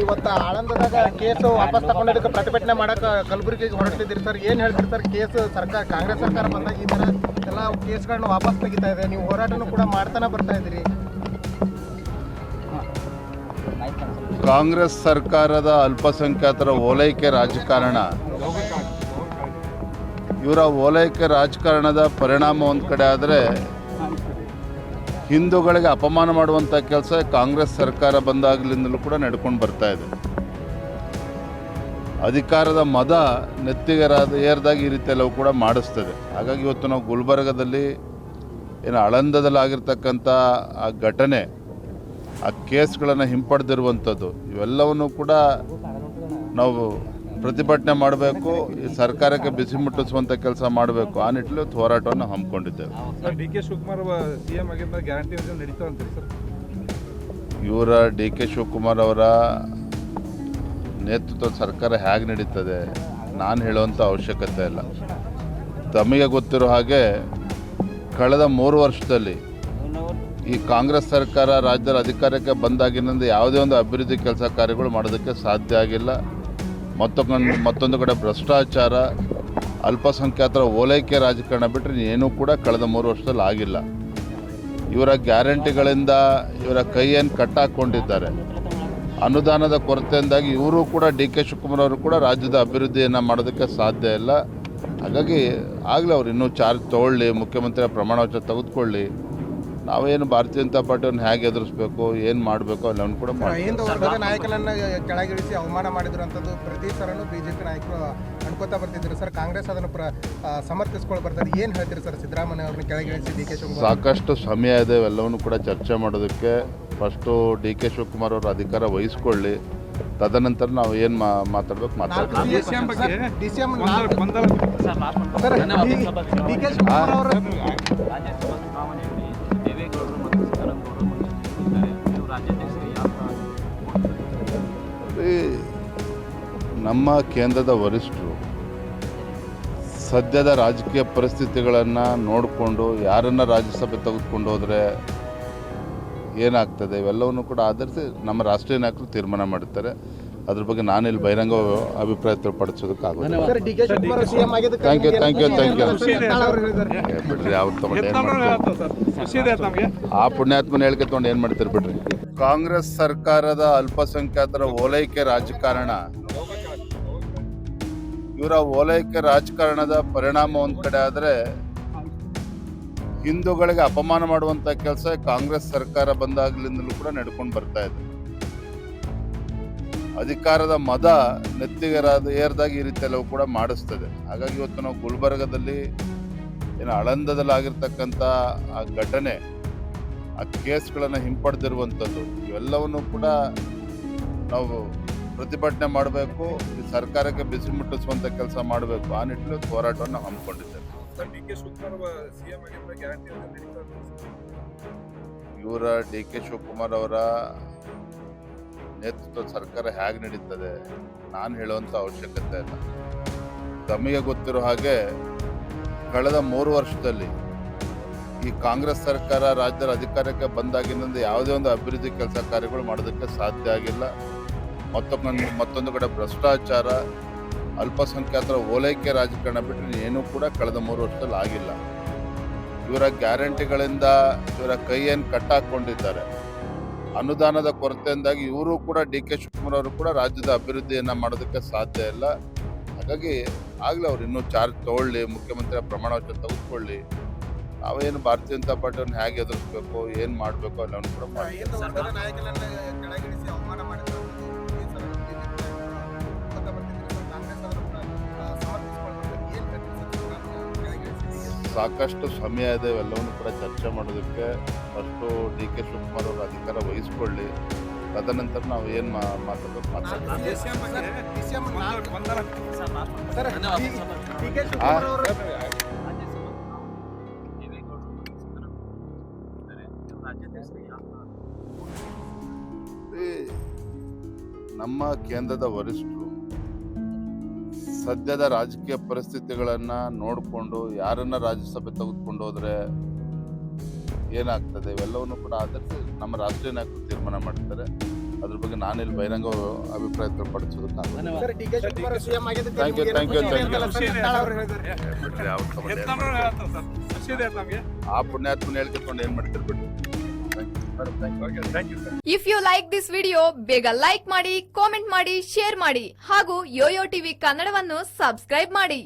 ಇವತ್ತು ಆಳಂದದಾಗ ಕೇಸ್ ವಾಪಸ್ ತಗೊಂಡೋದಕ್ಕೆ ಪ್ರತಿಭಟನೆ ಮಾಡಕ್ಕೆ ಕಲಬುರಗಿಗೆ ಹೊರಟಿದ್ದೀರಿ ಸರ್. ಏನು ಹೇಳ್ತೀರಿ ಸರ್? ಕೇಸ್ ಸರ್ಕಾರ ಕಾಂಗ್ರೆಸ್ ಸರ್ಕಾರ ಬಂದಾಗ ಈ ಥರ ಎಲ್ಲ ಕೇಸ್ಗಳನ್ನ ವಾಪಸ್ ತೆಗಿತಾ ಇದೆ, ನೀವು ಹೋರಾಟನೂ ಕೂಡ ಮಾಡ್ತಾನೆ ಬರ್ತಾ ಇದ್ದೀರಿ. ಕಾಂಗ್ರೆಸ್ ಸರ್ಕಾರದ ಅಲ್ಪಸಂಖ್ಯಾತರ ಓಲೈಕೆ ರಾಜಕಾರಣ, ಇವರ ಓಲೈಕೆ ರಾಜಕಾರಣದ ಪರಿಣಾಮ ಒಂದು ಕಡೆ ಆದರೆ, ಹಿಂದೂಗಳಿಗೆ ಅಪಮಾನ ಮಾಡುವಂಥ ಕೆಲಸ ಕಾಂಗ್ರೆಸ್ ಸರ್ಕಾರ ಬಂದಾಗಲಿಂದಲೂ ಕೂಡ ನಡ್ಕೊಂಡು ಬರ್ತಾ ಇದೆ. ಅಧಿಕಾರದ ಮದ ನೆತ್ತಿಗೆ ಏರಿದಾಗ ಈ ರೀತಿ ಎಲ್ಲವೂ ಕೂಡ ಮಾಡಿಸ್ತದೆ. ಹಾಗಾಗಿ ಇವತ್ತು ನಾವು ಗುಲ್ಬರ್ಗದಲ್ಲಿ ಏನು ಆಳಂದದಲ್ಲಿ ಆಗಿರ್ತಕ್ಕಂಥ ಆ ಘಟನೆ, ಆ ಕೇಸ್ಗಳನ್ನು ಹಿಂಪಡೆದಿರುವಂಥದ್ದು, ಇವೆಲ್ಲವನ್ನು ಕೂಡ ನಾವು ಪ್ರತಿಭಟನೆ ಮಾಡಬೇಕು, ಈ ಸರ್ಕಾರಕ್ಕೆ ಬಿಸಿ ಮುಟ್ಟಿಸುವಂಥ ಕೆಲಸ ಮಾಡಬೇಕು. ಆ ನಿಟ್ಟಿನಲ್ಲಿ ಹೋರಾಟವನ್ನು ಹಮ್ಮಿಕೊಂಡಿದ್ದೇವೆ. ಡಿ ಕೆ ಶಿವಕುಮಾರ್ ಸಿಎಂ ಆಗಿದ್ದ ಗ್ಯಾರಂಟಿ ನಡೀತಾ ಅಂತೀರಿ ಸರ್? ಇವರ ಡಿ ಕೆ ಶಿವಕುಮಾರ್ ಅವರ ನೇತೃತ್ವದ ಸರ್ಕಾರ ಹೇಗೆ ನಡೀತದೆ ನಾನು ಹೇಳುವಂಥ ಅವಶ್ಯಕತೆ ಇಲ್ಲ. ತಮಗೆ ಗೊತ್ತಿರೋ ಹಾಗೆ ಕಳೆದ 3 ವರ್ಷದಲ್ಲಿ ಈ ಕಾಂಗ್ರೆಸ್ ಸರ್ಕಾರ ರಾಜ್ಯದ ಅಧಿಕಾರಕ್ಕೆ ಬಂದಾಗಿನಿಂದ ಯಾವುದೇ ಒಂದು ಅಭಿವೃದ್ಧಿ ಕೆಲಸ ಕಾರ್ಯಗಳು ಮಾಡೋದಕ್ಕೆ ಸಾಧ್ಯ ಆಗಿಲ್ಲ. ಮತ್ತೊಂದು ಕಡೆ ಭ್ರಷ್ಟಾಚಾರ, ಅಲ್ಪಸಂಖ್ಯಾತರ ಓಲೈಕೆ ರಾಜಕಾರಣ ಬಿಟ್ಟರೆ ಏನೂ ಕೂಡ ಕಳೆದ 3 ವರ್ಷದಲ್ಲಿ ಆಗಿಲ್ಲ. ಇವರ ಗ್ಯಾರಂಟಿಗಳಿಂದ ಇವರ ಕೈಯನ್ನು ಕಟ್ಟಾಕೊಂಡಿದ್ದಾರೆ. ಅನುದಾನದ ಕೊರತೆಯಿಂದಾಗಿ ಇವರು ಕೂಡ ಡಿ ಕೆ ಶಿವಕುಮಾರ್ ಅವರು ಕೂಡ ರಾಜ್ಯದ ಅಭಿವೃದ್ಧಿಯನ್ನು ಮಾಡೋದಕ್ಕೆ ಸಾಧ್ಯ ಇಲ್ಲ. ಹಾಗಾಗಿ ಆಗಲೇ ಅವ್ರು ಇನ್ನೂ ಚಾರ್ಜ್ ತೊಗೊಳ್ಳಿ, ಮುಖ್ಯಮಂತ್ರಿಯ ಪ್ರಮಾಣ ವಚನ ತೆಗೆದುಕೊಳ್ಳಿ. ನಾವೇನು ಭಾರತೀಯ ಜನತಾ ಪಾರ್ಟಿಯನ್ನು ಹೇಗೆ ಎದುರಿಸಬೇಕು, ಏನು ಮಾಡಬೇಕು ಅಲ್ಲವನ್ನು ಕೂಡ ಹಿಂದೂ ವರ್ಗದ ನಾಯಕನನ್ನು ಕೆಳಗಿಳಿಸಿ ಅವಮಾನ ಮಾಡಿದ್ರು ಅಂತದ್ದು ಪ್ರತಿ ಸರನು ಬಿಜೆಪಿ ನಾಯಕರು ಅನ್ಕೋತಾ ಬರ್ತಿದ್ರು ಸರ್. ಕಾಂಗ್ರೆಸ್ ಅದನ್ನು ಸಮರ್ಥಿಸ್ಕೊಂಡು ಬರ್ತಾರೆ. ಏನು ಹೇಳ್ತೀರಿ ಸರ್? ಸಿದ್ದರಾಮಯ್ಯ ಅವ್ರನ್ನ ಕೆಳಗಿಳಿಸಿ ಡಿ ಕೆ ಶಿವಕುಮಾರ್ ಸಾಕಷ್ಟು ಸಮಯ ಇದೆ ಎಲ್ಲವನ್ನು ಕೂಡ ಚರ್ಚೆ ಮಾಡೋದಕ್ಕೆ. ಫಸ್ಟು ಡಿ ಕೆ ಶಿವಕುಮಾರ್ ಅವರು ಅಧಿಕಾರ ವಹಿಸ್ಕೊಳ್ಳಿ, ತದನಂತರ ನಾವು ಏನು ಮಾತಾಡ್ಬೇಕು ಮಾತಾಡ್ತೀವಿ. ನಮ್ಮ ಕೇಂದ್ರದ ವರಿಷ್ಠರು ಸದ್ಯದ ರಾಜಕೀಯ ಪರಿಸ್ಥಿತಿಗಳನ್ನು ನೋಡಿಕೊಂಡು ಯಾರನ್ನು ರಾಜ್ಯಸಭೆ ತೆಗೆದುಕೊಂಡು ಹೋದರೆ ಏನಾಗ್ತದೆ ಇವೆಲ್ಲವನ್ನು ಕೂಡ ಆಧರಿಸಿ ನಮ್ಮ ರಾಷ್ಟ್ರೀಯ ನಾಯಕರು ತೀರ್ಮಾನ ಮಾಡುತ್ತಾರೆ. ಅದ್ರ ಬಗ್ಗೆ ನಾನಿಲ್ಲಿ ಬಹಿರಂಗ ಅಭಿಪ್ರಾಯ ವ್ಯಕ್ತಪಡಿಸೋದಕ್ಕಾಗೋದಿಲ್ಲ. ಥ್ಯಾಂಕ್ ಯು ಬಿಡ್ರಿ. ಅವ್ರು ತಗೊಂಡು ಆ ಪುಣ್ಯಾತ್ಮನ ಹೇಳಿಕೆ ತೊಗೊಂಡು ಏನು ಮಾಡ್ತೀರಿ ಬಿಡ್ರಿ. ಕಾಂಗ್ರೆಸ್ ಸರ್ಕಾರದ ಅಲ್ಪಸಂಖ್ಯಾತರ ಓಲೈಕೆ ರಾಜಕಾರಣ, ಇವರ ಓಲೈಕೆ ರಾಜಕಾರಣದ ಪರಿಣಾಮ ಒಂದು ಕಡೆ ಆದರೆ, ಹಿಂದೂಗಳಿಗೆ ಅಪಮಾನ ಮಾಡುವಂಥ ಕೆಲಸ ಕಾಂಗ್ರೆಸ್ ಸರ್ಕಾರ ಬಂದಾಗಲಿಂದಲೂ ಕೂಡ ನಡ್ಕೊಂಡು ಬರ್ತಾ ಇದೆ. ಅಧಿಕಾರದ ಮದ ನೆತ್ತಿಗೆ ಏರಿದಾಗ ಈ ರೀತಿ ಎಲ್ಲವೂ ಕೂಡ ಮಾಡಿಸ್ತದೆ. ಹಾಗಾಗಿ ಇವತ್ತು ನಾವು ಗುಲ್ಬರ್ಗದಲ್ಲಿ ಏನು ಆಳಂದದಲ್ಲಿ ಆಗಿರ್ತಕ್ಕಂಥ ಆ ಘಟನೆ, ಆ ಕೇಸ್ಗಳನ್ನು ಹಿಂಪಡೆದಿರುವಂಥದ್ದು, ಇವೆಲ್ಲವನ್ನು ಕೂಡ ನಾವು ಪ್ರತಿಭಟನೆ ಮಾಡಬೇಕು, ಈ ಸರ್ಕಾರಕ್ಕೆ ಬಿಸಿ ಮುಟ್ಟಿಸುವಂಥ ಕೆಲಸ ಮಾಡಬೇಕು. ಆ ನಿಟ್ಟಿನಲ್ಲಿ ಹೋರಾಟವನ್ನು ಹಮ್ಮಿಕೊಂಡಿದ್ದೇವೆ. ಇವರ ಡಿ ಕೆ ಶಿವಕುಮಾರ್ ಅವರ ನೇತೃತ್ವದ ಸರ್ಕಾರ ಹೇಗೆ ನಡೀತದೆ ನಾನು ಹೇಳುವಂಥ ಅವಶ್ಯಕತೆ ಇಲ್ಲ. ತಮಗೆ ಗೊತ್ತಿರೋ ಹಾಗೆ ಕಳೆದ 3 ವರ್ಷದಲ್ಲಿ ಈ ಕಾಂಗ್ರೆಸ್ ಸರ್ಕಾರ ರಾಜ್ಯದ ಅಧಿಕಾರಕ್ಕೆ ಬಂದಾಗಿನಿಂದ ಯಾವುದೇ ಒಂದು ಅಭಿವೃದ್ಧಿ ಕೆಲಸ ಕಾರ್ಯಗಳು ಮಾಡೋದಕ್ಕೆ ಸಾಧ್ಯ ಆಗಿಲ್ಲ. ಮತ್ತೊಂದು ಕಡೆ ಭ್ರಷ್ಟಾಚಾರ, ಅಲ್ಪಸಂಖ್ಯಾತರ ಓಲೈಕೆ ರಾಜಕಾರಣ ಬಿಟ್ಟರೆ ಏನೂ ಕೂಡ ಕಳೆದ 3 ವರ್ಷದಲ್ಲಿ ಆಗಿಲ್ಲ. ಇವರ ಗ್ಯಾರಂಟಿಗಳಿಂದ ಇವರ ಕೈಯನ್ನು ಕಟ್ಟಾಕೊಂಡಿದ್ದಾರೆ. ಅನುದಾನದ ಕೊರತೆಯಿಂದಾಗಿ ಇವರು ಕೂಡ ಡಿ ಕೆ ಶಿವಕುಮಾರ್ ಅವರು ಕೂಡ ರಾಜ್ಯದ ಅಭಿವೃದ್ಧಿಯನ್ನು ಮಾಡೋದಕ್ಕೆ ಸಾಧ್ಯ ಇಲ್ಲ. ಹಾಗಾಗಿ ಆಗಲೇ ಅವ್ರು ಇನ್ನೂ ಚಾರ್ಜ್ ತೊಗೊಳ್ಳಿ, ಮುಖ್ಯಮಂತ್ರಿಯ ಪ್ರಮಾಣ ವಚನ ತೆಗೆದುಕೊಳ್ಳಿ. ನಾವೇನು ಭಾರತೀಯ ಜನತಾ ಪಾರ್ಟಿಯನ್ನು ಹೇಗೆ ಎದುರಿಸಬೇಕು, ಏನು ಮಾಡಬೇಕು ಅಲ್ಲವನ್ನು ಕೂಡ ಸಾಕಷ್ಟು ಸಮಯ ಇದೆ ಇವೆಲ್ಲವನ್ನು ಕೂಡ ಚರ್ಚೆ ಮಾಡೋದಕ್ಕೆ. ಫಸ್ಟು ಡಿ ಕೆ ಶಿವಕುಮಾರ್ ಅವರು ಅಧಿಕಾರ ವಹಿಸ್ಕೊಳ್ಳಿ, ತದನಂತರ ನಾವು ಏನು ಮಾತಾಡಬೇಕು ಮಾತಾಡ್ತೀವಿ. ನಮ್ಮ ಕೇಂದ್ರದ ವರಿಷ್ಠರು ಸದ್ಯದ ರಾಜಕೀಯ ಪರಿಸ್ಥಿತಿಗಳನ್ನು ನೋಡಿಕೊಂಡು ಯಾರನ್ನ ರಾಜ್ಯಸಭೆ ತೆಗೆದುಕೊಂಡು ಹೋದರೆ ಏನಾಗ್ತದೆ ಇವೆಲ್ಲವನ್ನು ಕೂಡ ಆಧರಿಸಿ ನಮ್ಮ ರಾಷ್ಟ್ರೀಯ ನಾಯಕರು ತೀರ್ಮಾನ ಮಾಡ್ತಾರೆ. ಅದ್ರ ಬಗ್ಗೆ ನಾನಿಲ್ಲಿ ಬಹಿರಂಗ ಅಭಿಪ್ರಾಯ ಪಡಿಸೋದಕ್ಕಾಗಲ್ಲ. Sir, D K Shivakumar CM ಆಗಿದ್ದಕ್ಕೆ Thank you, ನಿಮ್ಗೆ thank you, ಏನು thank you. ಅಂತಲ್ಲ ಸರ್, ಯತ್ನಾಳ್ ಅವರು ಹೇಳಿದ್ದಾರೆ. ಬಿಡ್ರಿ, ಅವ್ರ ಸಂಬಂಧ ಏನ್ ಮಾಡ್ತೀರಿ? ಆ ಪುಣ್ಯಾತ್ಮನ ಹೇಳ್ಕೊಂಡು ಏನ್ ಮಾಡ್ತೀರಿ ಬಿಡ್ರಿ. If you like this video ಬೇಗ ಲೈಕ್ ಮಾಡಿ, ಕಾಮೆಂಟ್ ಮಾಡಿ, ಶೇರ್ ಮಾಡಿ ಹಾಗೂ ಯೋಯೋ ಟಿವಿ ಕನ್ನಡವನ್ನು ಸಬ್ಸ್ಕ್ರೈಬ್ ಮಾಡಿ.